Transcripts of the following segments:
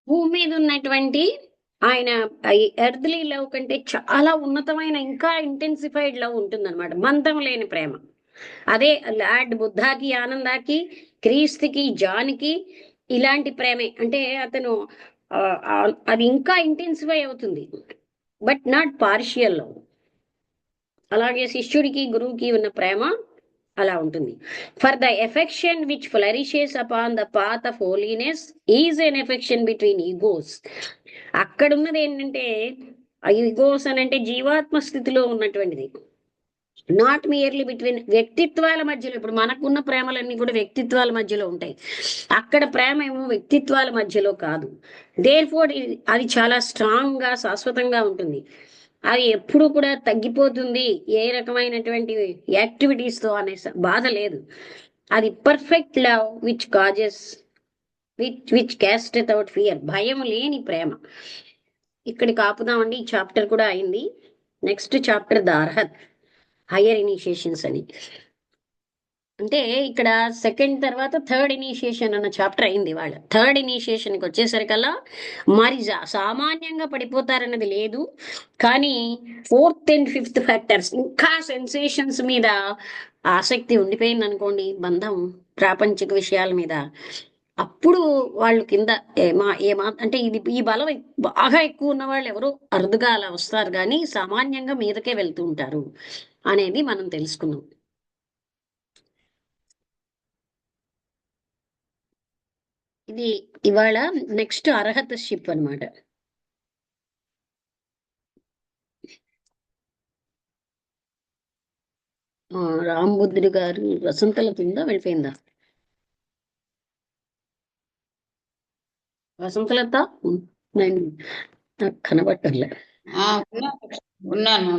భూమి మీద ఉన్నటువంటి ఆయన ఎర్త్లీ లవ్ కంటే చాలా ఉన్నతమైన ఇంకా ఇంటెన్సిఫైడ్ లవ్ ఉంటుందన్నమాట. బంధం లేని ప్రేమ. అదే లార్డ్ బుద్ధాకి, ఆనందాకి, క్రీస్తుకి, జాన్కి ఇలాంటి ప్రేమే. అంటే అతను అది ఇంకా ఇంటెన్సిఫై అవుతుంది, బట్ నాట్ పార్షియల్ లవ్. అలాగే శిష్యుడికి గురువుకి ఉన్న ప్రేమ అలా ఉంటుంది. For the affection which flourishes upon the path of holiness is an affection between egos. అక్కడ ఉన్నది ఏంటంటే, ఈగోస్ అని అంటే జీవాత్మ స్థితిలో ఉన్నటువంటిది, నాట్ మియర్లీ బిట్వీన్ వ్యక్తిత్వాల మధ్యలో. ఇప్పుడు మనకున్న ప్రేమలన్నీ కూడా వ్యక్తిత్వాల మధ్యలో ఉంటాయి, అక్కడ ప్రేమ ఏమో వ్యక్తిత్వాల మధ్యలో కాదు. దేర్ ఫోర్ అది చాలా స్ట్రాంగ్ గా శాశ్వతంగా ఉంటుంది. అది ఎప్పుడు కూడా తగ్గిపోతుంది ఏ రకమైనటువంటి యాక్టివిటీస్ తో అనే బాధ లేదు. అది perfect love which causes which casteth out fear. భయం లేని ప్రేమ. ఇక్కడికి ఆపుదామండి, ఈ చాప్టర్ కూడా అయింది. Next chapter the Arhat, higher initiations అని. అంటే ఇక్కడ సెకండ్ తర్వాత థర్డ్ ఇనిషియేషన్ అన్న చాప్టర్ అయింది. వాళ్ళ థర్డ్ ఇనిషియేషన్కి వచ్చేసరికల్లా మరి సామాన్యంగా పడిపోతారన్నది లేదు, కానీ ఫోర్త్ అండ్ ఫిఫ్త్ ఫ్యాక్టర్స్ ఇంకా సెన్సేషన్స్ మీద ఆసక్తి ఉండిపోయింది అనుకోండి, బంధం ప్రాపంచిక విషయాల మీద, అప్పుడు వాళ్ళు కింద అంటే ఇది ఈ బలం బాగా ఎక్కువ ఉన్న వాళ్ళు ఎవరు అరుదుగా అలా వస్తారు, కానీ సామాన్యంగా మీదకే వెళ్తూ ఉంటారు అనేది మనం తెలుసుకున్నాం. ఇది ఇవాళ నెక్స్ట్ అర్హత షిప్ అనమాట. రాంబుద్ధుడి గారు వసంతలత ఉందా, వెళ్ళిపోయిందా? వసంతలత నేను నాకు కనబట్టలే. ఉన్నాను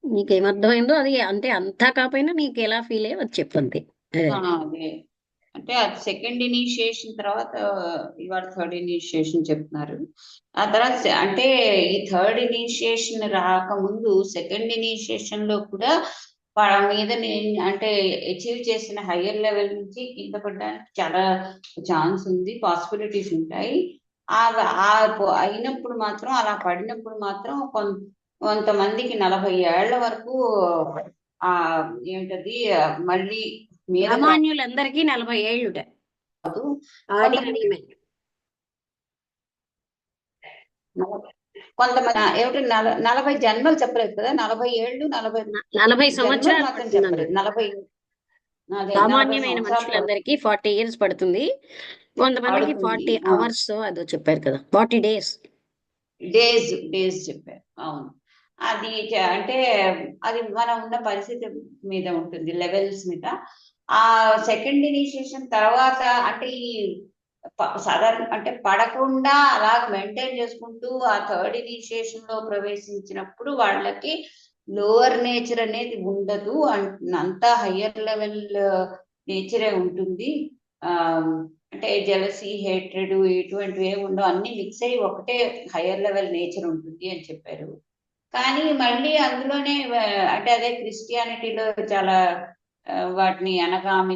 నీకేమర్థమైందో అది, అంటే అంతా కాకపోయినా నీకు ఎలా ఫీల్ అయ్యో అది చెప్పండి. అదే అంటే అది సెకండ్ ఇనిషియేషన్ తర్వాత ఇవాళ థర్డ్ ఇనిషియేషన్ చెప్తున్నారు. ఆ తర్వాత అంటే ఈ థర్డ్ ఇనిషియేషన్ రాకముందు సెకండ్ ఇనిషియేషన్ లో కూడా వాళ్ళ మీద అంటే అచీవ్ చేసిన హయ్యర్ లెవెల్ నుంచి కింద పడడానికి చాలా ఛాన్స్ ఉంది, పాసిబిలిటీస్ ఉంటాయి. అయినప్పుడు మాత్రం, అలా పడినప్పుడు మాత్రం కొంతమందికి 40 ఏళ్ల వరకు ఆ ఏంటది మళ్ళీ సామాన్యులందరికీ 40 ఏళ్ళుట. కొంతమంది ఏమిటి 40 జన్మలు చెప్పలేదు కదా, 40 ఏళ్ళు 40 సంవత్సరాలు మాత్రం చెప్పలేదు. 40 సామాన్యమైన మనుషులందరికీ 40 ఇయర్స్ పడుతుంది. కొంతమందికి 40 అవర్స్ అదో చెప్పారు కదా, 40 డేస్ చెప్పారు. అవును, అది అంటే అది మనం ఉన్న పరిస్థితి మీద ఉంటుంది, లెవెల్స్ మీద. ఆ సెకండ్ ఇనిషియేషన్ తర్వాత అంటే ఈ సాధారణ అంటే పడకుండా అలా మెయింటైన్ చేసుకుంటూ ఆ థర్డ్ ఇనిషియేషన్ లో ప్రవేశించినప్పుడు వాళ్ళకి లోవర్ నేచర్ అనేది ఉండదు, అంతా హయ్యర్ లెవెల్ నేచరే ఉంటుంది. అంటే జెలసీ, హేట్రెడ్ ఇటువంటివి ఏమి ఉండవు, అన్ని మిక్స్ అయ్యి ఒకటే హయ్యర్ లెవెల్ నేచర్ ఉంటుంది అని చెప్పారు. కానీ మళ్ళీ అందులోనే అంటే అదే క్రిస్టియానిటీలో చాలా వాటిని అనగామి,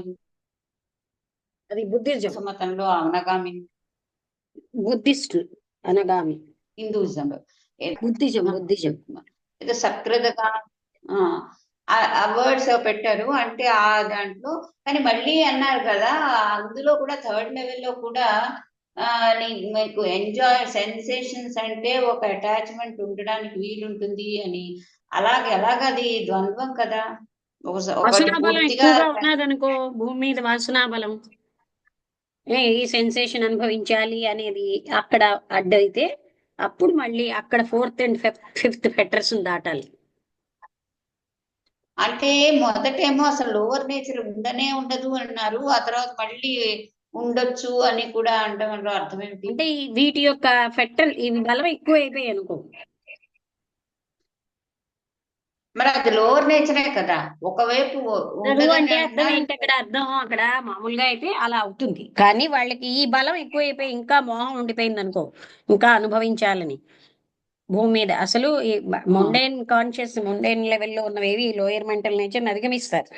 అది బుద్ధిజం మతంలో అనగామి, బుద్ధిస్ట్ అనగామి, హిందూయిజం బుద్ధిజం ఏదో సత్కృతగా ఆ వర్డ్స్ పెట్టారు అంటే ఆ దాంట్లో. కానీ మళ్ళీ అన్నారు కదా, అందులో కూడా థర్డ్ లెవెల్లో కూడా మీకు ఎంజాయ్ సెన్సేషన్స్ అంటే ఒక అటాచ్మెంట్ ఉండడానికి వీలుంటుంది అని. ఎలాగది ద్వంద్వం కదా. వాసనాబలం ఎక్కువగా ఉన్నదనుకో, భూమి మీద వాసనాబలం, ఈ సెన్సేషన్ అనుభవించాలి అనేది అక్కడ అడ్డైతే, అప్పుడు మళ్ళీ అక్కడ ఫోర్త్ అండ్ ఫిఫ్త్ ఫెటర్స్ దాటాలి. అంటే మొదటేమో అసలు లోవర్ నేచర్ ఉండనే ఉండదు అన్నారు, ఆ తర్వాత మళ్ళీ ఉండొచ్చు అని కూడా అనడం వల్ల అర్థం ఏంటి? అంటే వీటి యొక్క ఫెక్టర్ ఇవి బలం ఎక్కువ అయిపోయాయి అనుకో, మరి అది లోవర్ నేచరే కదా. ఒకవైపు అంటే అర్థం ఏంటి అక్కడ, అర్థం అక్కడ మామూలుగా అయితే అలా అవుతుంది, కానీ వాళ్ళకి ఈ బలం ఎక్కువైపోయి ఇంకా మోహం ఉండిపోయింది అనుకో, ఇంకా అనుభవించాలని. భూమి మీద అసలు ఈ మొండైన్ లెవెల్లో ఉన్నవేవి లోయర్ మెంటల్ నేచర్ అధిగమిస్తారు,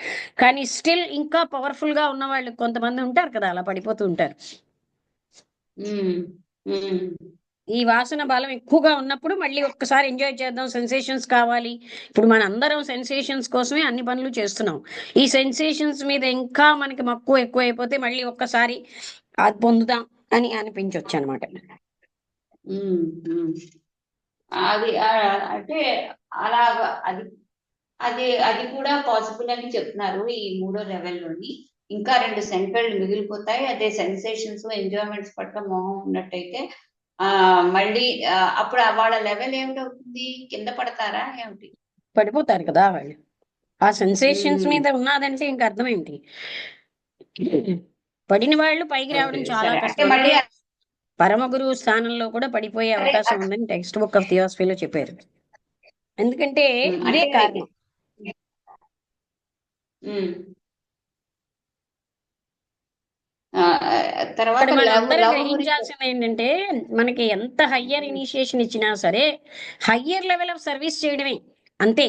కానీ స్టిల్ ఇంకా పవర్ఫుల్ గా ఉన్న వాళ్ళు కొంతమంది ఉంటారు కదా, అలా పడిపోతూ ఉంటారు. ఉమ్, ఉమ్, ఈ వాసన బలం ఎక్కువగా ఉన్నప్పుడు మళ్ళీ ఒక్కసారి ఎంజాయ్ చేద్దాం, సెన్సేషన్స్ కావాలి. ఇప్పుడు మన అందరం సెన్సేషన్స్ కోసమే అన్ని పనులు చేస్తున్నాం. ఈ సెన్సేషన్స్ మీద ఇంకా మనకి మక్కువ ఎక్కువ అయిపోతే మళ్ళీ ఒక్కసారి అది పొందుదాం అని అనిపించవచ్చు అనమాట. ఉమ్, ఉమ్. అది అంటే అలాగా అది అది అది కూడా పాసిబుల్ అని చెప్తున్నారు ఈ మూడో లెవెల్లోని. ఇంకా రెండు సెంట్రల్ మిగిలిపోతాయి. అదే సెన్సేషన్స్ ఎంజాయ్మెంట్స్ పట్ల మోహం ఉన్నట్టయితే ఆ మళ్ళీ అప్పుడు వాళ్ళ లెవెల్ ఏమిటవుతుంది, కింద పడతారా ఏమిటి? పడిపోతారు కదా వాళ్ళు. ఆ సెన్సేషన్స్ ఉమ్, మీద ఉన్నదంటే ఇంక అర్థం ఏంటి? పడిన వాళ్ళు పైకి ఓకే రావడం చాలా సరే, అంటే కష్టం. మళ్ళీ అంటే పరమ గురువు స్థానంలో కూడా పడిపోయే అదే అవకాశం ఉందని టెక్స్ట్ బుక్ ఆఫ్ థియాసఫీలో చెప్పారు. ఎందుకంటే ఇదే అంటే కారణం. ఉమ్, ఆ, ఇక్కడ తర్వాత మనం లవ్ అందరం లవ్ గురించి. గ్రహించాల్సింది ఏంటంటే, మనకి ఎంత హయ్యర్ ఇనిషియేషన్ ఇచ్చినా సరే హయ్యర్ లెవెల్ ఆఫ్ సర్వీస్ చేయడమే అంతే.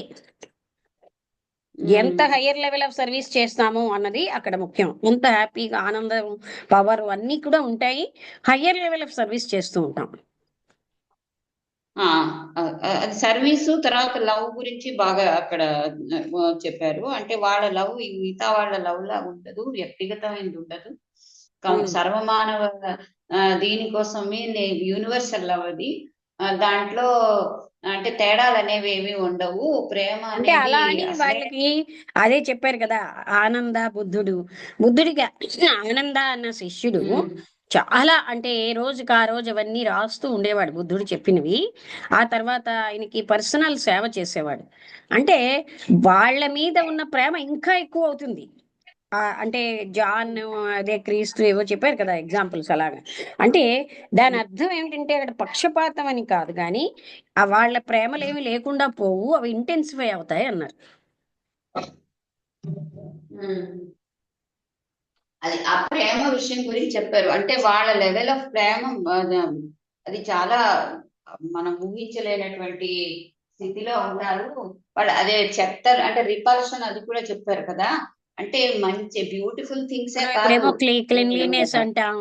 ఎంత ఉమ్, హయ్యర్ లెవెల్ ఆఫ్ సర్వీస్ చేస్తాము అన్నది అక్కడ ముఖ్యం. ఎంత హ్యాపీగా ఆనందం, పవర్ అన్నీ కూడా ఉంటాయి. హయ్యర్ లెవెల్ ఆఫ్ సర్వీస్ చేస్తూ ఉంటాం. ఆ, అది సర్వీసు తర్వాత లవ్ గురించి బాగా అక్కడ చెప్పారు. అంటే వాళ్ళ లవ్ మిగతా వాళ్ళ లవ్ లా ఉండదు, వ్యక్తిగతమైనది ఉండదు, ఉమ్. సర్వమానవ దీనికోసమే యూనివర్సల్ లవ్ అది. దాంట్లో అంటే తేడాలు అనేవి ఏమీ ఉండవు. ప్రేమ అంటే అనేది అలా అని అసలే. వాళ్ళకి అదే చెప్పారు కదా. ఆనంద బుద్ధుడికి ఆనంద అన్న శిష్యుడు ఉమ్, చాలా అంటే ఏ రోజుకి ఆ రోజు అవన్నీ రాస్తూ ఉండేవాడు బుద్ధుడు చెప్పినవి. ఆ తర్వాత ఆయనకి పర్సనల్ సేవ చేసేవాడు. అంటే వాళ్ళ మీద ఉన్న ప్రేమ ఇంకా ఎక్కువ అవుతుంది. అంటే జాన్, అదే క్రీస్తు ఏవో చెప్పారు కదా ఎగ్జాంపుల్స్ అలాగా. అంటే దాని అర్థం ఏమిటంటే అక్కడ పక్షపాతం అని కాదు కానీ ఆ వాళ్ళ ప్రేమలు ఏమి లేకుండా పోవు, అవి ఇంటెన్సిఫై అవుతాయి అన్నారు. ఉమ్. అది ఆ ప్రేమ విషయం గురించి చెప్పారు. అంటే వాళ్ళ లెవెల్ ఆఫ్ ప్రేమ అది చాలా మనం ఊహించలేనటువంటి స్థితిలో ఉన్నారు వాళ్ళు. అదే చెప్తారు, అంటే రిపల్షన్ అది కూడా చెప్పారు కదా. అంటే మంచి బ్యూటిఫుల్ థింగ్సే మనం కాదు. ఇప్పుడేమో క్లెన్లీనెస్ అంటాం.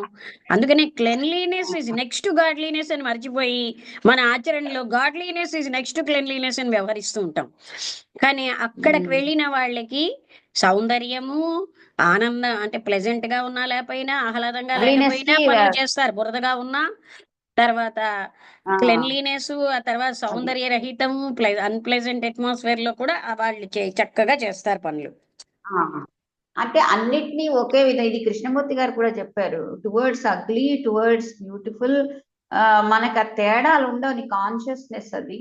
అందుకనే క్లెన్లీనెస్ ఇస్ నెక్స్ట్ గాడ్లీనెస్ అని మర్చిపోయి మన ఆచరణలో గాడ్లీనెస్ ఇస్ నెక్స్ట్ క్లెన్లీనెస్ అని వ్యవహరిస్తూ ఉంటాం. కానీ అక్కడికి ఉమ్, వెళ్ళిన వాళ్ళకి సౌందర్యము, ఆనందం అంటే ప్లెజెంట్ గా ఉన్నా లేకపోయినా, ఆహ్లాదంగా క్లీనెస్ లేకపోయినా కి పనులు చేస్తారు. బురదగా ఉన్నా, తర్వాత ఆ, క్లెన్లీనెస్, ఆ తర్వాత అది సౌందర్య రహితము, అన్ప్లెజెంట్ అట్మాస్ఫియర్ లో కూడా వాళ్ళు చక్కగా చేస్తారు పనులు. ఆ, అంటే అన్నిటినీ ఒకే విధంగా ఇది కృష్ణమూర్తి గారు కూడా చెప్పారు. టువర్డ్స్ అగ్లీ, టువర్డ్స్ బ్యూటిఫుల్, మనకు ఆ తేడాలు ఉండవు కాన్షియస్నెస్ అది.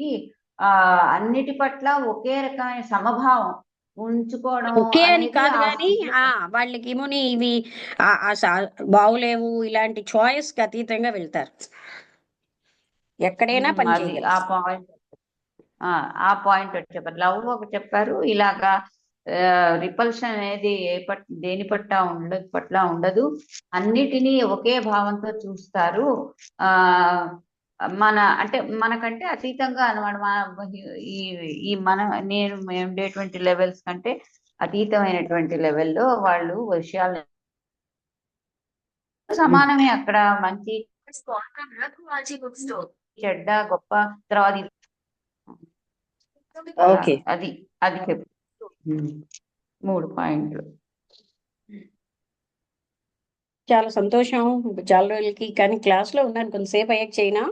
ఆ అన్నిటి పట్ల ఒకే రకమైన సమభావం ఉంచుకోవడం ఓకే అని అనేది కాదు ఆ గాని స్థితిలో. వాళ్ళకేమోని ఇవి బాగులేవు ఇలాంటి చాయిస్ కి అతీతంగా వెళ్తారు. ఎక్కడైనా పని అది ఆ చేయగలరు. పాయింట్. ఆ పాయింట్ ఒకటి చెప్పారు, లవ్ ఒకటి చెప్పారు. ఇలాగా రిపల్షన్ అనేది దేని పట్ల ఉండదు, అన్నిటినీ ఒకే భావంతో చూస్తారు. ఆ మన అంటే మనకంటే అతీతంగా అనమాట. ఈ ఈ నేను ఉండేటువంటి లెవెల్స్ కంటే అతీతమైనటువంటి లెవెల్లో వాళ్ళు విషయాలు సమానమే. అక్కడ మంచి చెడ్డ గొప్ప తర్వాత అలా ఓకే. అది అది చెప్పు. మూడు పాయింట్లు. చాలా సంతోషం. చాలా రోజులకి కానీ క్లాస్ లో ఉన్నాను, కొంతసేపు అయ్యాక చేయనా?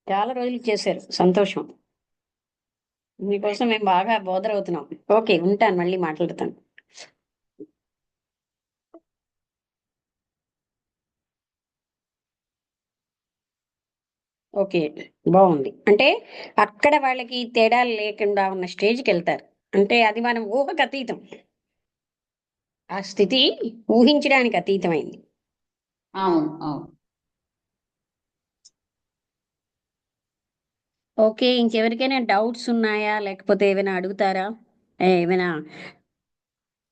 చాలా రోజులకి చేశారు, సంతోషం. మీకోసం మేము బాగా బోదర్ అవుతున్నాం. ఓకే, ఉంటాను, మళ్ళీ మాట్లాడతాను. ఓకే, బాగుంది. అంటే అక్కడ వాళ్ళకి తేడాలు లేకుండా ఉన్న స్టేజ్కి వెళ్తారు. అంటే అది మనం ఊహకు అతీతం. ఆ స్థితి ఊహించడానికి అతీతమైంది. అవును, అవును. ఓకే, ఇంకెవరికైనా డౌట్స్ ఉన్నాయా, లేకపోతే ఏమైనా అడుగుతారా? ఏమైనా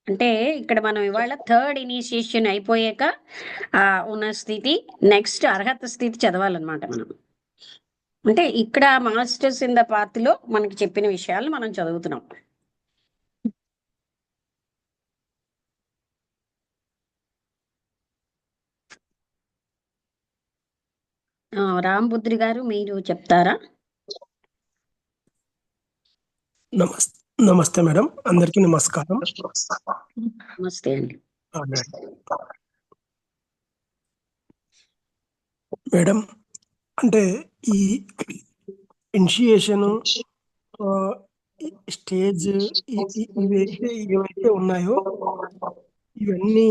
అంటే ఇక్కడ మనం ఇవాళ థర్డ్ ఇనిషియేషన్ అయిపోయాక ఉన్న స్థితి, నెక్స్ట్ అర్హత స్థితి చదవాలన్నమాట మనం. అంటే ఇక్కడ మాస్టర్స్ ఇన్ ద పాత్ లో మనకి చెప్పిన విషయాలు మనం చదువుతున్నాం. రాంబుద్రి గారు మీరు చెప్తారా? నమస్ నమస్తే మేడం, అందరికీ నమస్కారం. నమస్తే అండి. మేడం, మేడం అంటే ఈ ఇనిషియేషన్ స్టేజ్ ఏవైతే ఉన్నాయో ఇవన్నీ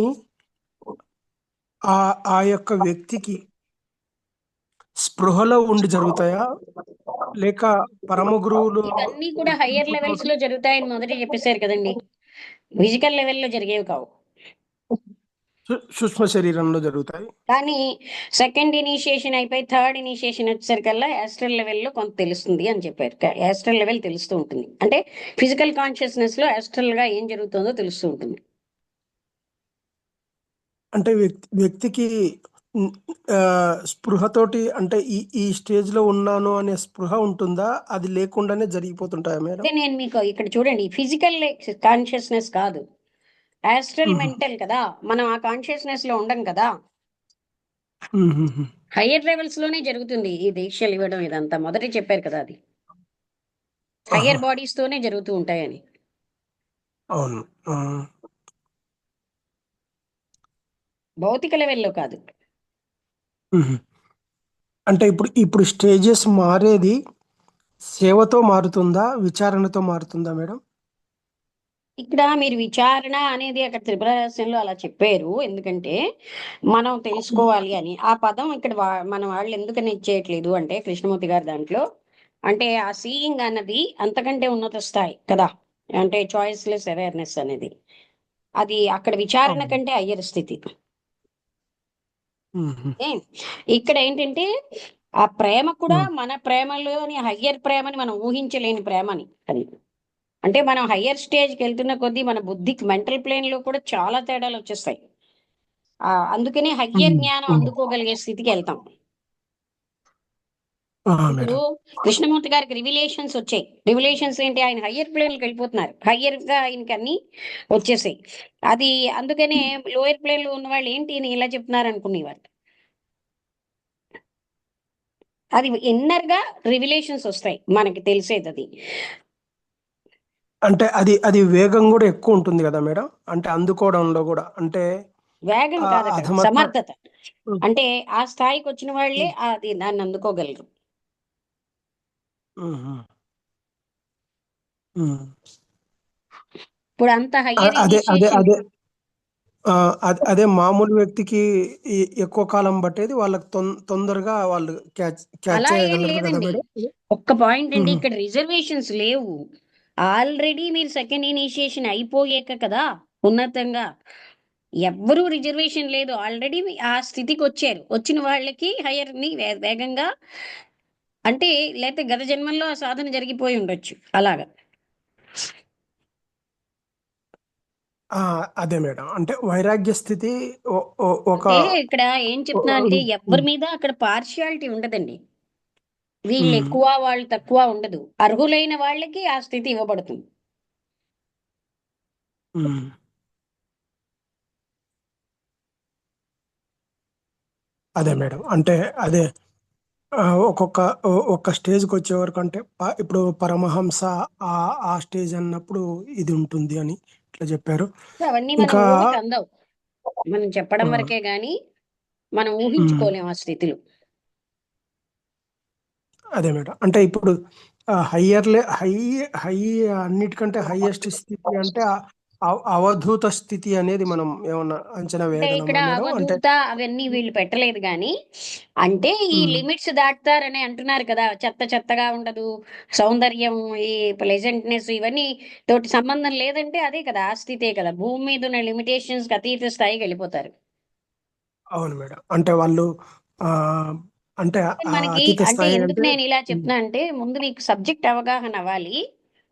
ఆ ఆ యొక్క వ్యక్తికి స్పృహలో ఉండి జరుగుతాయా, లేక పరమ గురువులు ఇవన్నీ కూడా హయ్యర్ లెవెల్స్ లో జరుగుతాయని మొదట చెప్పేశారు కదండి. ఫిజికల్ లెవెల్లో జరిగేవి కావు. సూక్ష్మ శరీరంలో జరుగుతాయి. కానీ సెకండ్ ఇనిషియేషన్ అయిపోయి థర్డ్ ఇనిషియేషన్ వచ్చేసరికల్లా యాస్ట్రల్ లెవెల్లో కొంత తెలుస్తుంది అని చెప్పారు. యాస్ట్రల్ లెవెల్ తెలుస్తూ ఉంటుంది, అంటే ఫిజికల్ కాన్షియస్నెస్ లో యాస్ట్రల్ గా ఏం జరుగుతుందో తెలుస్తూ ఉంటుంది. అంటే వ్యక్తికి ఉమ్, ఆ, స్పృహతోటి అంటే ఈ స్టేజ్ లో ఉన్నాను అనే స్పృహ ఉంటుందా, అది లేకుండానే జరిగిపోతుంటాయా మేడం? అంటే నేను మీకు ఇక్కడ చూడండి, ఫిజికల్ కాన్షియస్నెస్ కాదు, యాస్ట్రల్ మ్మ్. మెంటల్ కదా. మనం ఆ కాన్షియస్నెస్ లో ఉండం కదా. మ్మ్. హయ్యర్ లెవెల్స్ లోనే జరుగుతుంది ఈ దీక్షలు ఇవ్వడం ఇదంతా. మొదట చెప్పారు కదా, అది ఆహా, హయ్యర్ బాడీస్ తోనే జరుగుతూ ఉంటాయని. అవును. ఆ, భౌతిక లెవెల్లో కాదు. మ్మ్. అంటే ఇప్పుడు ఇప్పుడు స్టేజెస్ మారేది సేవతో మారుతుందా, విచారణతో మారుతుందా మేడం? ఇక్కడ మీరు విచారణ అనేది అక్కడ త్రిపుర రహస్యంలో అలా చెప్పారు, ఎందుకంటే మనం తెలుసుకోవాలి అని. ఆ పదం ఇక్కడ మన వాళ్ళు ఎందుకని ఇచ్చేయట్లేదు అంటే, కృష్ణమూర్తి గారి దాంట్లో అంటే ఆ సీయింగ్ అన్నది అంతకంటే ఉన్నత స్థాయి కదా. అంటే చాయిస్లెస్ అవేర్నెస్ అనేది, అది అక్కడ విచారణ అవును. కంటే అయ్యర్ స్థితి. మ్మ్. ఏ, ఇక్కడ ఏంటంటే ఆ ప్రేమ కూడా మ్మ్. మన ప్రేమలోని హయ్యర్ ప్రేమని మనం ఊహించలేని ప్రేమని అది. అంటే మనం హయ్యర్ స్టేజ్కి వెళ్తున్న కొద్దీ మన బుద్ధికి మెంటల్ ప్లేన్ లో కూడా చాలా తేడాలు వచ్చేస్తాయి. అందుకనే హయ్యర్ మ్మ్. జ్ఞానం మ్మ్. అందుకోగలిగే స్థితికి వెళ్తాం. ఇప్పుడు మేడం. కృష్ణమూర్తి గారికి రివిలేషన్స్ వచ్చాయి. రివిలేషన్స్ ఏంటి, ఆయన హయ్యర్ ప్లేన్కి వెళ్ళిపోతున్నారు, హయ్యర్ గా ఆయనకి అన్ని వచ్చేసాయి. అది అందుకనే లోయర్ ప్లేన్ లో ఉన్న వాళ్ళు ఏంటి ఈయన ఇలా చెప్తున్నారు అనుకునేవారు. అది ఇన్నర్ గా రివిలేషన్స్ వస్తాయి, మనకి తెలిసేది అది. అంటే అది అది వేగం కూడా ఎక్కువ ఉంటుంది కదా మేడం, అంటే అందుకోవడంలో కూడా అంటే వేగం కాదు, అక్కడ అధమత. సమర్థత. అంటే ఆ స్థాయికి వచ్చిన వాళ్ళే అది దాన్ని అందుకోగలరు. మ్మ్. మ్మ్. ఇప్పుడు అంత హయ్యర్ అదే అదే ఇనిషియేషన్. అదే అదే మామూలు వ్యక్తికి ఎక్కువ కాలం పట్టేది, వాళ్ళకి తొందరగా వాళ్ళు క్యాచ్ క్యాచ్ అలా ఏం చేయగలరు కదా లేదండి. మేడం? ఒక్క పాయింట్ అండి, మ్మ్. ఇక్కడ రిజర్వేషన్స్ లేవు. ఆల్రెడీ మీరు సెకండ్ ఇనిషియేషన్ అయిపోయాక కదా ఉన్నతంగా ఎవ్వరూ రిజర్వేషన్ లేదు. ఆల్రెడీ ఆ స్థితికి వచ్చారు. వచ్చిన వాళ్ళకి హయ్యర్ ని వేగంగా, అంటే లేకపోతే గత జన్మల్లో ఆ సాధన జరిగిపోయి ఉండొచ్చు అలాగా. అదే మేడం, అంటే వైరాగ్య స్థితి ఒక అంటే ఇక్కడ ఏం చెప్తున్నా అంటే, ఎవరి మీద అక్కడ పార్షియాలిటీ ఉండదండి. వీళ్ళు మ్మ్. ఎక్కువ వాళ్ళు తక్కువ ఉండదు. అర్హులైన వాళ్ళకి ఆ స్థితి ఇవ్వబడుతుంది. మ్మ్. అదే మేడం, అంటే అదే ఒక్కొక్క ఒక్క స్టేజ్కి వచ్చే వరకు అంటే ఇప్పుడు పరమహంస ఆ ఆ స్టేజ్ అన్నప్పుడు ఇది ఉంటుంది అని ఇట్లా చెప్పారు. అవన్నీ మన ఇంకా ఊహకు అందవు, మనం చెప్పడం ఆ, వరకే గాని మనం మ్మ్. ఊహించుకోలేం ఆ స్థితిలో. అదే మేడం, అంటే ఇప్పుడు హయ్యర్ హై హై అన్నిటికంటే హైయెస్ట్ స్థితి అంటే అవధూత స్థితి అనేది మనం ఏమన్నా అంచనా అంటే ఇక్కడ వేయగలమా మేడం? అంటే అవధూత అవన్నీ వీళ్ళు పెట్టలేదు గాని, అంటే ఈ మ్మ్. లిమిట్స్ దాటుతారని అంటున్నారు కదా. చెత్త చెత్తగా ఉండదు, సౌందర్యం, ఈ ప్లెజెంట్నెస్ ఇవన్నీ తోటి సంబంధం లేదంటే అదే కదా, ఆ స్థితే కదా. భూమి మీద ఉన్న లిమిటేషన్స్ కి అతీత స్థాయికి వెళ్ళిపోతారు. అవును మేడం, అంటే వాళ్ళు ఆ అంటే మనకి అతీత అంటే స్థాయి ఎందుకు అంటే నేను ఇలా చెప్తున్నా అంటే, ముందు మీకు సబ్జెక్ట్ అవగాహన అవ్వాలి.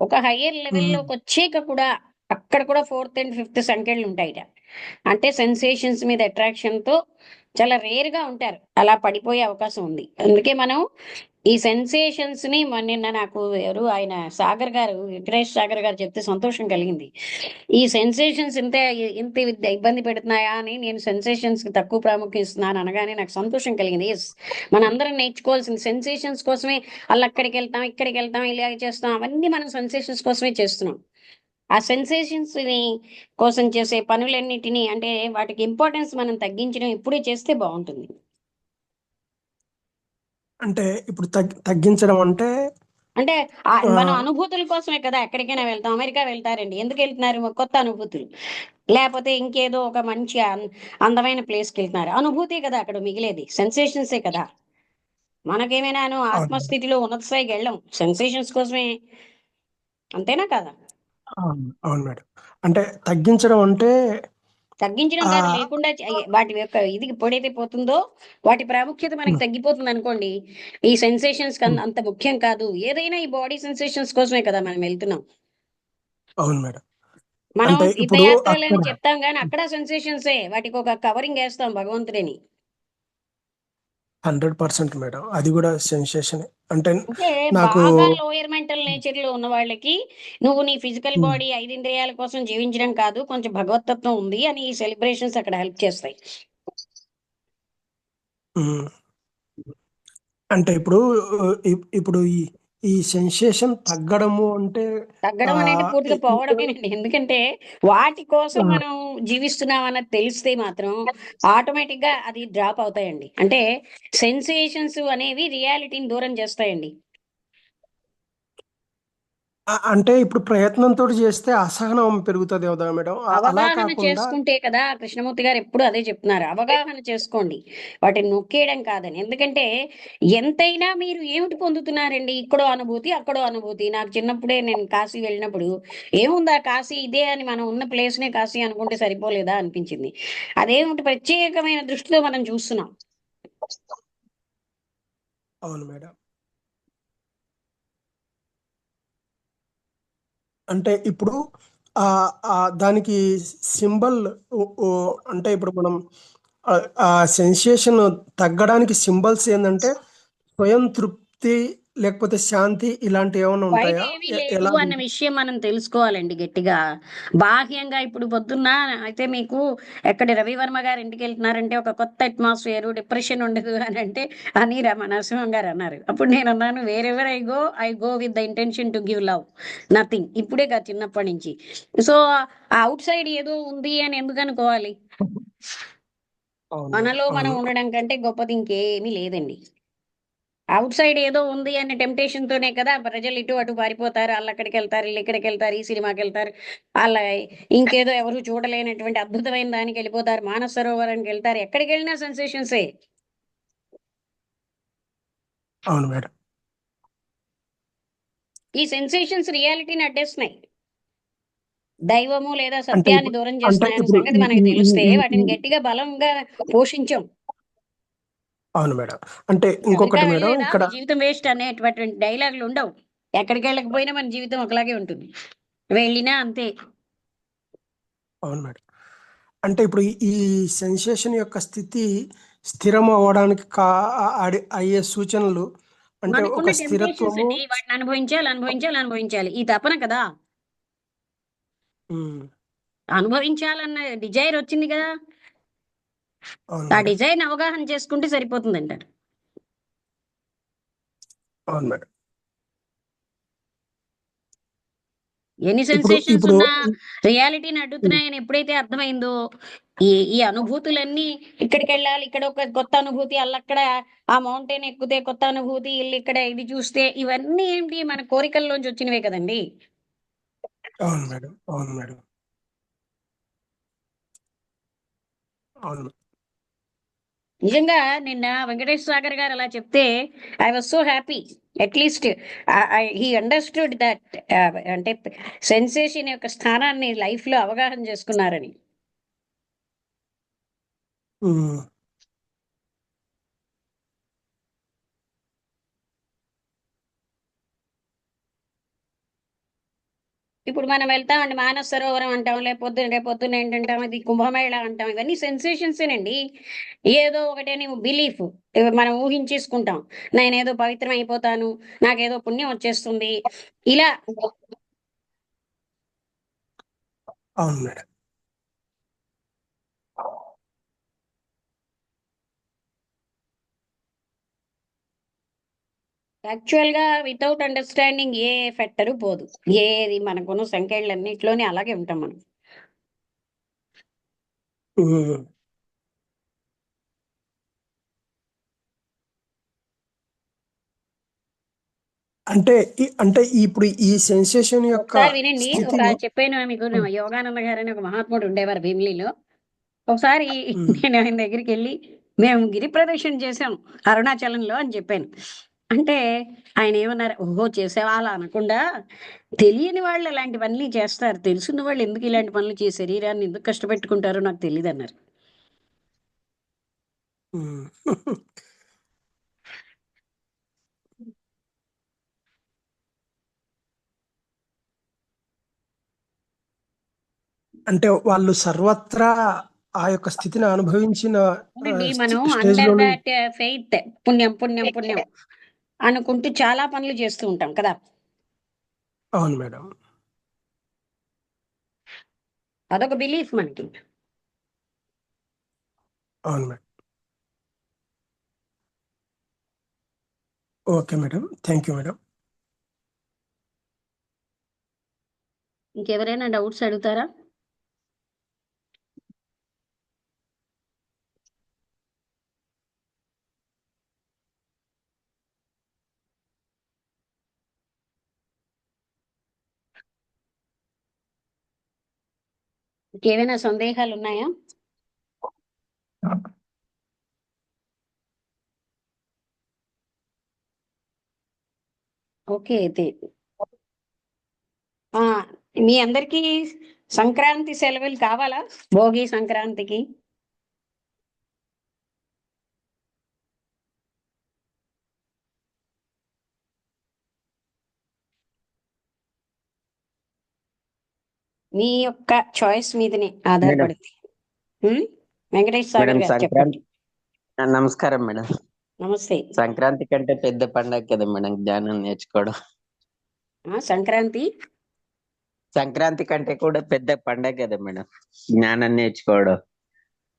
ఒక హయ్యర్ మ్మ్. లెవెల్లోకి వచ్చాక కూడా అక్కడ కూడా ఫోర్త్ అండ్ ఫిఫ్త్ సంఖ్యలు ఉంటాయి. అంటే సెన్సేషన్స్ మీద attraction తో చాలా రేర్ గా ఉంటారు, అలా పడిపోయే అవకాశం ఉంది. అందుకే మనం ఈ సెన్సేషన్స్ ని నిన్న నాకు ఎవరు ఆయన సాగర్ గారు, వెంకటేష్ సాగర్ గారు చెప్తే సంతోషం కలిగింది. ఈ సెన్సేషన్స్ ఇంత ఇబ్బంది పెడుతున్నాయా అని, నేను సెన్సేషన్స్ కి తక్కువ ప్రాముఖ్యం ఇస్తున్నాను అనగానే నాకు సంతోషం కలిగింది. ఎస్, మనందరం నేర్చుకోవాల్సింది సెన్సేషన్స్ కోసమే. అక్కడికి వెళ్తాం, ఇక్కడికి వెళ్తాం, ఇలా చేస్తాం, అవన్నీ మనం సెన్సేషన్స్ కోసమే చేస్తున్నాం. ఆ సెన్సేషన్స్ ని కోసం చేసే పనులన్నిటినీ, అంటే వాటికి ఇంపార్టెన్స్ మనం తగ్గించడం ఇప్పుడే చేస్తే బాగుంటుంది. అంటే ఇప్పుడు తగ్గించడం అంటే అంటే ఆ, మనం అనుభూతుల కోసమే కదా ఎక్కడికైనా వెళ్తాం. అమెరికా వెళ్తారండి, ఎందుకు వెళ్తున్నారు? కొత్త అనుభూతులు. లేకపోతే ఇంకేదో ఒక మంచి అందమైన ప్లేస్కి వెళ్తున్నారు, అనుభూతి కదా అక్కడ మిగిలేది, సెన్సేషన్సే కదా. మనకేమైనాను అవును ఆత్మస్థితిలో ఉన్నత స్థాయికి వెళ్ళం, సెన్సేషన్స్ కోసమే. అంతేనా కదా? అవును అవును మేడం. అంటే తగ్గించడం అంటే తగ్గించడం ఆ కాదు, లేకుండా వాటి యొక్క ఇది ఎప్పుడైతే పోతుందో వాటి ప్రాముఖ్యత మనకి తగ్గిపోతుంది అనుకోండి. ఈ సెన్సేషన్స్ అంత ముఖ్యం కాదు. ఏదైనా ఈ బాడీ సెన్సేషన్స్ కోసమే కదా మనం వెళ్తున్నాం. అవును మేడం. మనం అంటే ఇప్పుడు తీర్థయాత్రలని అక్కడ చెప్తాం కానీ అక్కడ సెన్సేషన్సే, వాటికి ఒక కవరింగ్ వేస్తాం భగవంతుడిని. 100% మేడం, అది కూడా సెన్సేషన్. అంటే అంటే నాకు బాగా లోయర్ మెంటల్ నేచర్ లో ఉన్న వాళ్ళకి, నువ్వు నీ ఫిజికల్ ఉమ్, బాడీ ఐదింద్రియాల కోసం జీవించడం కాదు, కొంచెం భగవతత్వం ఉంది అని ఈ సెలబ్రేషన్స్ అక్కడ హెల్ప్ చేస్తాయి. ఉమ్, అంటే ఇప్పుడు ఈ సెన్సేషన్ తగ్గడము అంటే ఆ తగ్గడం అనేది పూర్తిగా ఈ- ఈ- పోవడమేనండి. ఎందుకంటే వాటి కోసం ఆ, మనం జీవిస్తున్నాం అన్నది తెలిస్తే మాత్రం ఆటోమేటిక్ గా అది డ్రాప్ అవుతాయండి. అంటే సెన్సేషన్స్ అనేవి రియాలిటీని దూరం చేస్తాయండి. అంటే ఇప్పుడు ప్రయత్నంతో చేస్తే అసహనం పెరుగుతుంది కదా మేడం, అలా అవగాహన కాకుండా చేసుకుంటే కదా, కృష్ణమూర్తి గారు ఎప్పుడు అదే చెప్తున్నారు, అవగాహన చేసుకోండి, వాటిని నొక్కేయడం కాదని. ఎందుకంటే ఎంతైనా మీరు ఏమిటి పొందుతున్నారండి? ఇక్కడో అనుభూతి, అక్కడో అనుభూతి. నాకు చిన్నప్పుడే నేను కాశీ వెళ్ళినప్పుడు, ఏముందా కాశీ ఇదే అని, మనం ఉన్న ప్లేస్నే కాశీ అనుకుంటే సరిపోలేదా అనిపించింది. అదేమిటి ప్రత్యేకమైన దృష్టితో మనం చూస్తున్నాం. అవును మేడం. అంటే ఇప్పుడు ఆ దానికి సింబల్ అంటే ఇప్పుడు మనం ఆ సెన్సేషన్ తగ్గడానికి సింబల్స్ ఏంటంటే స్వయం తృప్తి లేకపోతే శాంతి ఇలాంటివి ఏమైనా బయట ఉంటాయా? ఏమీ లేదు ఎలా అన్న విషయం మనం తెలుసుకోవాలండి గట్టిగా. బాహ్యంగా ఇప్పుడు పొద్దున్న అయితే మీకు ఎక్కడ రవివర్మ గారు ఇంటికి వెళ్తున్నారంటే ఒక కొత్త అట్మాస్ఫియర్, డిప్రెషన్ ఉండదు అని అంటే అని నరసింహం గారు అన్నారు. అప్పుడు నేను అన్నాను, wear ever I go with the intention to give love, nothing. ఇప్పుడే కాదు, చిన్నప్పటి నుంచి. సో అవుట్ సైడ్ ఏదో ఉంది అని ఎందుకు అనుకోవాలి? అవును మేడం. మనలో మనం అవును ఉండడం కంటే గొప్పది ఇంకేమీ లేదండి. అవుట్ సైడ్ ఏదో ఉంది అనే టెంప్టేషన్ తోనే కదా ప్రజలు ఇటు అటు పారిపోతారు. వాళ్ళు అక్కడికి వెళ్తారు, వీళ్ళు ఇక్కడికి వెళ్తారు, ఈ సినిమాకి వెళ్తారు, వాళ్ళ ఇంకేదో ఎవరు చూడలేనటువంటి అద్భుతమైన దానికి వెళ్ళిపోతారు, మానస సరోవరానికి వెళ్తారు. ఎక్కడికి వెళ్ళినా సెన్సేషన్సే. అవును మేడం. ఈ సెన్సేషన్స్ రియాలిటీని అడ్డేస్తున్నాయి, దైవము లేదా అంటే సత్యాన్ని దూరం అంటే చేస్తున్నాయన్న ఇప్పుడు సంగతి మనకి తెలిస్తే వాటిని గట్టిగా బలంగా పోషించాం. అవును మేడం. అంటే అమెరికా ఇంకొకటి మేడం వెళ్ళలేదా, ఇక్కడ మీ జీవితం వేస్ట్ అనేటువంటి డైలాగులు ఉండవు. ఎక్కడికి వెళ్ళకపోయినా మన జీవితం ఒకలాగే ఉంటుంది, వెళ్ళినా అంతే. అవును మేడం. అంటే ఇప్పుడు ఈ సెన్సేషన్ యొక్క స్థితి స్థిరం అవ్వడానికి అయ్యే సూచనలు అంటే మనకున్న ఒక టెంప్టేషన్స్ స్థిరత్వము. అండి, వాటిని అనుభవించాలి, అనుభవించాలి, అనుభవించాలి, ఈ తపన కదా. ఉమ్, అనుభవించాలన్న డిజైర్ వచ్చింది కదా, అవును ఆ మేడం. డిజైర్ అవగాహన చేసుకుంటే సరిపోతుంది అంటారు. అవును మేడం. ఎన్ని ఇప్పుడు సెన్సేషన్స్ ఇప్పుడు ఉన్నా రియాలిటీని అడ్డుతున్నాయని ఎప్పుడైతే అర్థమైందో, ఈ ఈ అనుభూతులన్నీ, ఇక్కడికి వెళ్ళాలి, ఇక్కడ ఒక కొత్త అనుభూతి, అల్లక్కడ ఆ మౌంటైన్ ఎక్కితే కొత్త అనుభూతి, ఇల్లు ఇక్కడ ఇది చూస్తే, ఇవన్నీ ఏంటి మన కోరికల్లోంచి వచ్చినవే కదండి. అవును మేడం. అవును మేడం. అవును. నిజంగా నిన్న వెంకటేష్ సాగర్ గారు అలా చెప్తే I was so happy. At least he understood that, అంటే సెన్సేషన్ యొక్క స్థానాన్ని లైఫ్ లో అవగాహన చేసుకున్నారని. ఉమ్, ఇప్పుడు మనం వెళ్తామండి మానస సరోవరం అంటాం, లేకపోతే రేపొద్దున ఏంటంటాం, అది కుంభమేళ అంటాం, ఇవన్నీ సెన్సేషన్సేనండి. ఏదో ఒకటని బిలీఫ్ మనం ఊహించేసుకుంటాం. నేనేదో పవిత్రం అయిపోతాను, నాకేదో పుణ్యం వచ్చేస్తుంది, ఇలా. అవును మేడం. యాక్చువల్ గా వితౌట్ అండర్స్టాండింగ్ ఏ ఫెక్టరు పోదు. ఏది మనకున్న సంఖ్యలన్నింటిలోనే అలాగే ఉంటాం మనం. ఉమ్. అంటే అంటే ఇప్పుడు ఈ సెన్సేషన్ యొక్క ఒకసారి వినండి, ఒక స్థితిని చెప్పాను మీకు, యోగానంద గారని ఒక మహాత్ముడు ఉండేవారు భీమిలిలో. ఒకసారి ఉమ్, నేను ఆయన దగ్గరికి వెళ్ళి, మేము గిరి ప్రదక్షిణ చేసాం అరుణాచలంలో అని చెప్పాను. అంటే ఆయన ఏమన్నారు, ఓహో చేసేవా అలా అనకుండా, తెలియని వాళ్ళు అలాంటివన్నీ చేస్తారు, తెలుసున్న వాళ్ళు ఎందుకు ఇలాంటి పనులు చేసి శరీరాన్ని ఎందుకు కష్టపెట్టుకుంటారో నాకు తెలియదు అన్నారు. ఉమ్. అంటే వాళ్ళు సర్వత్రా ఆ యొక్క స్థితిని అనుభవించిన అవునండి, మనం స్టేజ్ అండర్ లోనే. దాట్ ఫెయిత్, పుణ్యం పుణ్యం పుణ్యం అనుకుంటూ చాలా పనులు చేస్తూ ఉంటాం కదా. అవును మేడం. అదొక బిలీఫ్ మనకి. అవును madam. Okay madam, thank you madam. ఇంకెవరైనా డౌట్స్ అడుగుతారా? ఇంకేమైనా సందేహాలు ఉన్నాయా? ఓకే అయితే ఆ, మీ అందరికీ సంక్రాంతి సెలవులు కావాలా? భోగి సంక్రాంతికి మీ యొక్క చాయిస్ మీదనే మేడం ఆధారపడింది. ఉమ్, వెంకటేష్ మేడం సాగర్ గారు చెప్పండి. సంక్రాంతి నమస్కారం మేడం. నమస్తే. సంక్రాంతి కంటే పెద్ద పండగ కదా మేడం జ్ఞానం నేర్చుకోవడం. సంక్రాంతి సంక్రాంతి కంటే కూడా పెద్ద పండగ కదా మేడం జ్ఞానం నేర్చుకోవడం.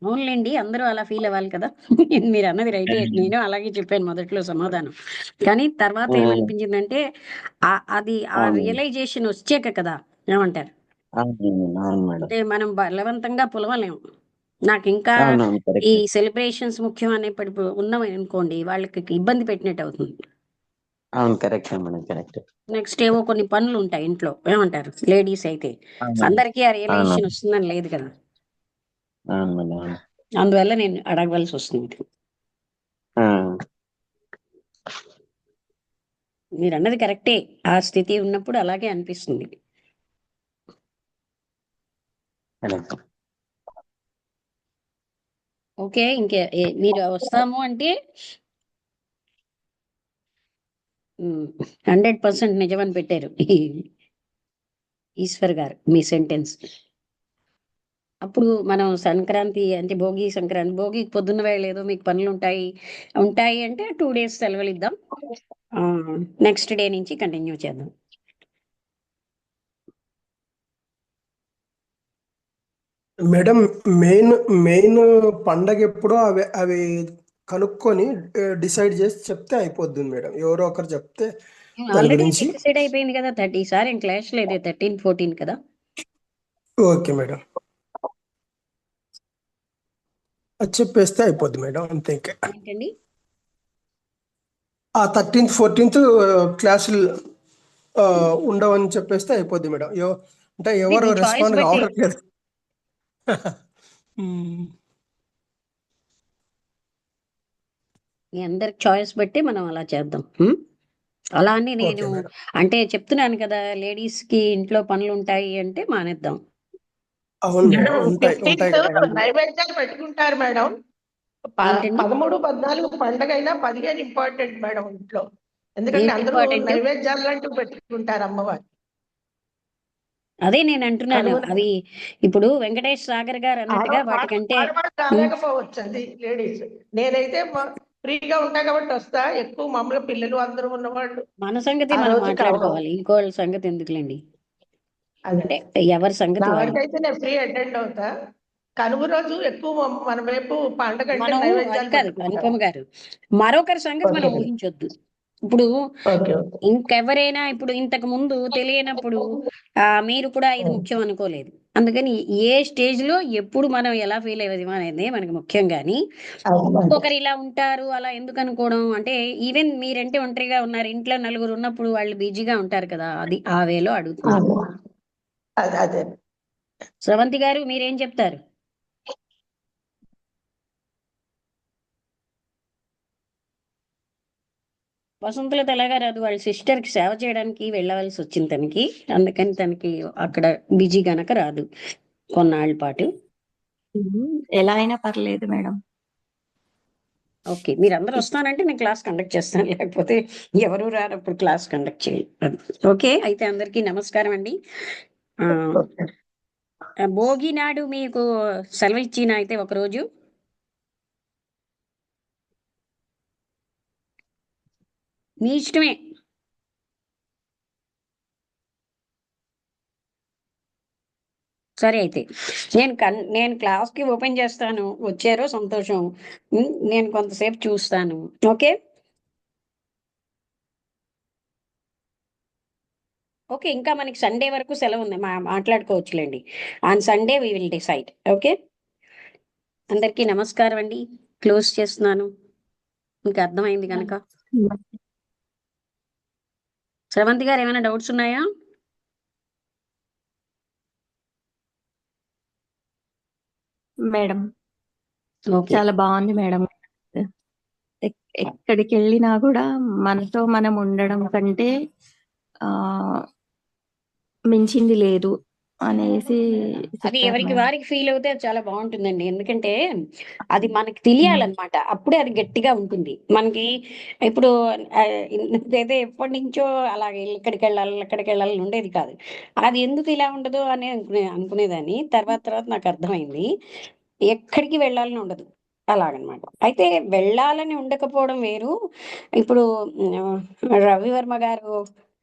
అవునులేండి, అందరూ అలా ఫీల్ అవ్వాలి కదా. మీరు అన్నది రైటే, నేను అలాగే చెప్పాను మొదట్లో సమాధానం. కానీ తర్వాత ఉమ్, ఏమనిపించిందంటే, అది ఆ అవును రియలైజేషన్ వచ్చాక కదా, ఏమంటారు, అవును అవును మేడం. అంటే మనం బలవంతంగా పులవలేము. నాకు ఇంకా అవునవును ఈ కరెక్ట్. సెలబ్రేషన్స్ ముఖ్యం అనేప్పటి ఉన్నాం అనుకోండి, వాళ్ళకి ఇబ్బంది పెట్టినట్టు అవుతుంది. అవును కరెక్ట్ మేడం కరెక్ట్. నెక్స్ట్ ఏవో కొన్ని పనులు ఉంటాయి ఇంట్లో, ఏమంటారు లేడీస్ అయితే, అవును అందరికీ ఆ అవును రియలైజేషన్ వస్తుందని లేదు కదా. అవును మేడం అవును. అందువల్ల నేను అడగవలసి వస్తుంది. ఆ, మీరు అన్నది కరెక్టే, ఆ స్థితి ఉన్నప్పుడు అలాగే అనిపిస్తుంది. మేడం ఓకే, మీరు వస్తాము అంటే 100% నిజమని పెట్టారు ఈశ్వర్ గారు మీ సెంటెన్స్. అప్పుడు మనం సంక్రాంతి అంటే భోగి సంక్రాంతి, భోగి పొద్దున్న వేళ ఏదో మీకు పనులు ఉంటాయి ఉంటాయి అంటే 2 days సెలవులు ఇద్దాం. నెక్స్ట్ డే నుంచి కంటిన్యూ చేద్దాం. మేడం, మెయిన్ మెయిన్ పండగ ఎప్పుడో అవి అవి కనుక్కొని డిసైడ్ చేసి చెప్తే అయిపోద్ది మేడం. ఎవరో ఒకరు చెప్తే దాని ఆల్రెడీ గురించి. డిసైడ్ అయిపోయింది కదా, 30 ఈసారి ఏం క్లాష్ లేదే, 13, 14 కదా. ఓకే మేడం, అది చెప్పేస్తే అయిపోద్ది మేడం, అంతే. ఇంకా ఏంటండి? ఆ 13th 14th క్లాసులు ఉండవని చెప్పేస్తే అయిపోద్ది మేడం. అంటే ఇది ఎవరు మీ చాయిస్ రెస్పాండ్ బట్టి, కావట్లేదు. మ్మ్. మీ అందరి చాయిస్ బట్టి మనం అలా చేద్దాం. అలా అని నేను ఓకే మేడం. అంటే చెప్తున్నాను కదా, లేడీస్ కి ఇంట్లో పనులు ఉంటాయి అంటే మానేద్దాం. అవును మేడం, మేడం ఉంటాయి ఉంటాయి 15th కదా. నైవేద్యాలు పెట్టుకుంటారు మేడం. ఏంటండి? 13, 14 పండగ అయినా 15 ఇంపార్టెంట్ మేడం ఇంట్లో. ఎందుకంటే ఏంటి అందరూ ఇంపార్టెంట్? నైవేద్యాలు లాంటివి పెట్టుకుంటారు అమ్మవారు. అదే నేను అంటున్నాను. కనుమ అది ఇప్పుడు వెంకటేష్ సాగర్ గారు అన్నట్టుగా వాటికంటే ఆడవాళ్ళు రాలేకపోవచ్చు అది లేడీస్. నేనైతే ఫ్రీగా ఉంటా కాబట్టి వస్తా. ఎక్కువ మామూలుగా పిల్లలు అందరూ ఉన్నవాళ్ళు మన సంగతి ఆ మనం రోజు కావాలి. మాట్లాడుకోవాలి, ఇంకోళ్ళ సంగతి ఎందుకులేండి. అదే అంటే ఎవరి సంగతి నా వాళ్ళు. వరకు అయితే నేను ఫ్రీ అటెండ్ అవుతా. కనుమ రోజు ఎక్కువ మన వైపు పండగ అంటే మనం అది నైవేద్యాలు కాదు పెట్టుకుంటాం. అనుపమ గారు, మరొకరి సంగతి మనం ఓకే ఊహించొద్దు. ఇప్పుడు ఓకే ఓకే. ఇంకెవరైనా ఇప్పుడు ఇంతకు ముందు తెలియనప్పుడు మీరు కూడా ఇది ముఖ్యం అనుకోలేదు. అందుకని ఏ స్టేజ్ లో ఎప్పుడు మనం ఎలా ఫీల్ అయ్యేది అనేది మనకి ముఖ్యం. కానీ ఇంకొకరు ఇలా ఉంటారు అలా ఎందుకు అనుకోవడం అంటే, ఈవెన్ మీరంటే ఒంటరిగా ఉన్నారు, ఇంట్లో నలుగురు ఉన్నప్పుడు వాళ్ళు బిజీగా ఉంటారు కదా, అది ఆ వేలో అడుగుతున్నారు. అదే అదే స్రవంతి గారు మీరేం చెప్తారు? వసంతలత ఎలాగా రాదు, వాళ్ళ సిస్టర్ కి సేవ చేయడానికి వెళ్ళవలసి వచ్చింది తనకి. అందుకని తనకి అక్కడ బిజీ గనక రాదు కొన్నాళ్ళ పాటు. ఎలా అయినా పర్లేదు మేడం. ఓకే, మీరు అందరూ వస్తానంటే నేను క్లాస్ కండక్ట్ చేస్తాను, లేకపోతే ఎవరు రానప్పుడు క్లాస్ కండక్ట్ చేయాలి. ఓకే, అయితే అందరికీ నమస్కారం అండి. భోగి నాడు మీకు సెలవు ఇచ్చిన అయితే ఒకరోజు మీ ఇష్టమే. సరే అయితే నేను క్లాస్కి ఓపెన్ చేస్తాను, వచ్చారో సంతోషం. నేను కొంతసేపు చూస్తాను. ఓకే ఓకే, ఇంకా మనకి సండే వరకు సెలవు ఉంది, మాట్లాడుకోవచ్చులేండి. On Sunday we will decide. Okay, అందరికీ నమస్కారం అండి. క్లోజ్ చేస్తున్నాను, మీకు అర్థమైంది కనుక. స్రవంతి గారు ఏమైనా డౌట్స్ ఉన్నాయా? మేడం ఓకే, చాలా బాగుంది మేడం. ఎక్కడికి వెళ్ళినా కూడా మనతో మనం ఉండడం కంటే ఆ మించింది లేదు అనేసి అది చెప్పారు ఎవరికి మేడం. వారికి ఫీల్ అవుతే అది చాలా బాగుంటుందండి. ఎందుకంటే అది మనకి తెలియాలన్నమాట, అప్పుడే అది గట్టిగా ఉంటుంది మనకి. ఇప్పుడు ఇదైతే ఎప్పటి నుంచో అలాగే ఇక్కడికి వెళ్ళాలి అక్కడికి వెళ్ళాలని ఉండేది కాదు. అది ఎందుకు ఇలా ఉండదు అని అనుకునేదాన్ని. తర్వాత నాకు అర్థమైంది, ఎక్కడికి వెళ్ళాలని ఉండదు అలాగనమాట. అయితే వెళ్ళాలని ఉండకపోవడం వేరు. ఇప్పుడు రవివర్మ గారు,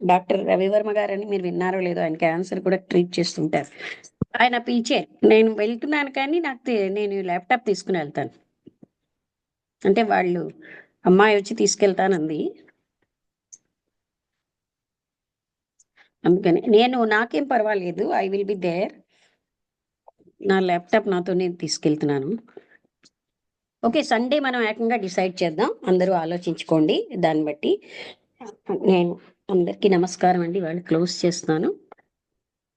డాక్టర్ రవివర్మ గారు అని మీరు విన్నారో లేదో, ఆయన క్యాన్సర్ కూడా ట్రీట్ చేస్తుంటారు. ఆయన పిలిచారు, నేను వెళ్తున్నాను కానీ నేను ల్యాప్టాప్ తీసుకుని వెళ్తాను అంటే, వాళ్ళు అమ్మాయి వచ్చి తీసుకెళ్తానంది. అందుకని నాకేం పర్వాలేదు, ఐ విల్ బి దేర్. నా ల్యాప్టాప్ నాతో నేను తీసుకెళ్తున్నాను. ఓకే, సండే మనం ఏకంగా డిసైడ్ చేద్దాం, అందరూ ఆలోచించుకోండి దాన్ని బట్టి. నేను అందరికీ నమస్కారం అండి, వాళ్ళు క్లోజ్ చేస్తున్నాను.